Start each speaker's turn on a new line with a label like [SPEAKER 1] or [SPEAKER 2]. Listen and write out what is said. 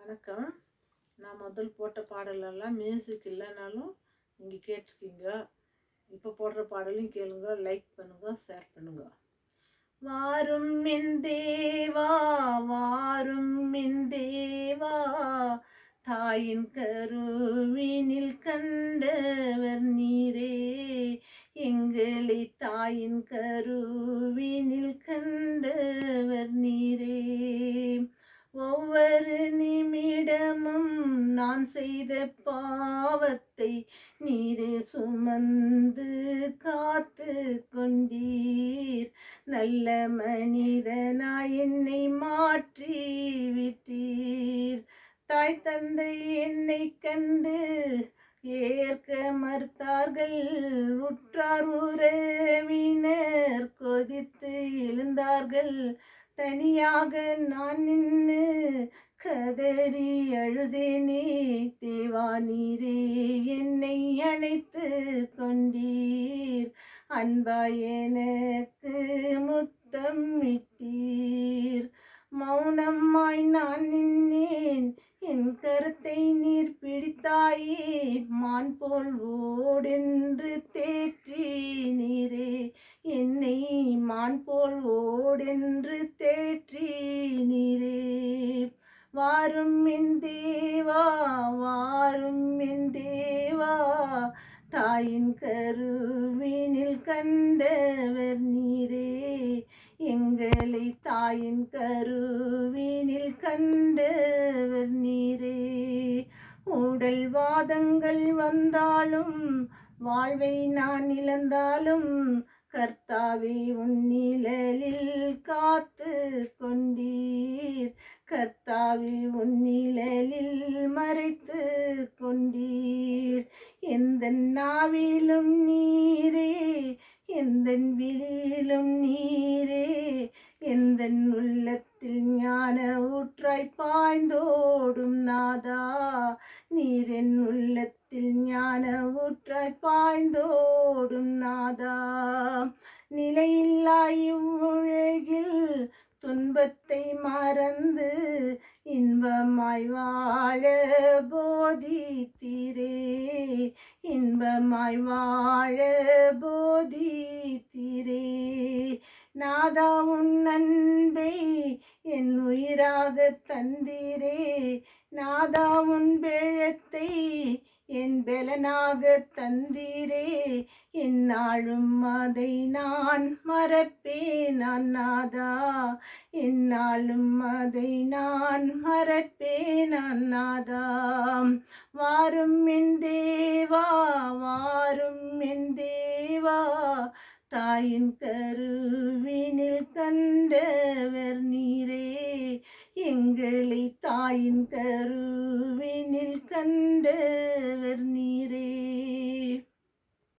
[SPEAKER 1] வணக்கம். நான் முதல் போட்ட பாடலெல்லாம் மியூசிக் இல்லைனாலும் நீங்கள் கேட்டிருக்கீங்க. இப்போ போடுற பாடலையும் கேளுங்க, லைக் பண்ணுங்க, ஷேர் பண்ணுங்க. வாரும் என் தேவா, வாரும் என் தேவா, தாயின் கருவினில் கண்டவர் நீரே, எங்களை தாயின் கருவினில் கண்டவர் நீரே. ஒவ்வொரு நிமிடமும் நான் செய்த பாவத்தை நீரே சுமந்து காத்து கொண்டீர். நல்ல மனிதனாய் என்னை மாற்றி விட்டீர். தாய் தந்தை என்னை கண்டு ஏற்க மறுத்தார்கள். உற்றார் உறவினர் கொதித்து எழுந்தார்கள். தனியாக நான் நின்று கதறி அழுதேனே. தேவா நீரே என்னை அணைத்து கொண்டீர். அன்பாய் எனக்கு முத்தம் இட்டீர். மௌனமாய் நான் நின்றேன், என் கருத்தை நீர் பிடித்தாயே. மான் போல் ஓடென்று தேற்றி நீரே, என்னை மான் போல் ஓடென்று தேற்றி நீரே. வாரும் என் தேவா, வாரும் என் தேவா, தாயின் கருவினில் கண்டவர் நீரே, எங்களை தாயின் கருவினில் கண்டவர் நீரே. உடல் வாதங்கள் வந்தாலும் வாழ்வை நான் இழந்தாலும் கர்த்தாவே உன் நிழலில் காத்து கொண்டீர். கர்த்தாவே உன் நிழலில் மறைத்து கொண்டீர். எந்த நாவிலும் நீரே, எந்த விழியிலும் நீரே, எந்த உள்ளத்தில் ஞான ஊற்றாய் பாய்ந்தோடும் நாதா. நீர் என் உள்ளத்தில் ஞான ஊற்றாய் பாய்ந்தோடும் நாதா. நிலையில்லா இவ்வுலகில் துன்பத்தை மறந்து இன்பமாய் வாழ போதித்தீரே, இன்பமாய் வாழ போதித்தீரே. நாதா உன் அன்பை என் உயிராக தந்தீரே. நாதா உன் பெழத்தை என் பெலனாக தந்தீரே. என்னாலும் அதை நான் மறப்பேன் நாதா. என்னாலும் அதை நான் மறப்பேன் நாதா. வாரும் என் தேவா, வாரும் என் தேவா, தாயின் கருவினில் கண்டவர் நீரே, எங்களை தாயின் கருவினில் கண்டவர் நீரே.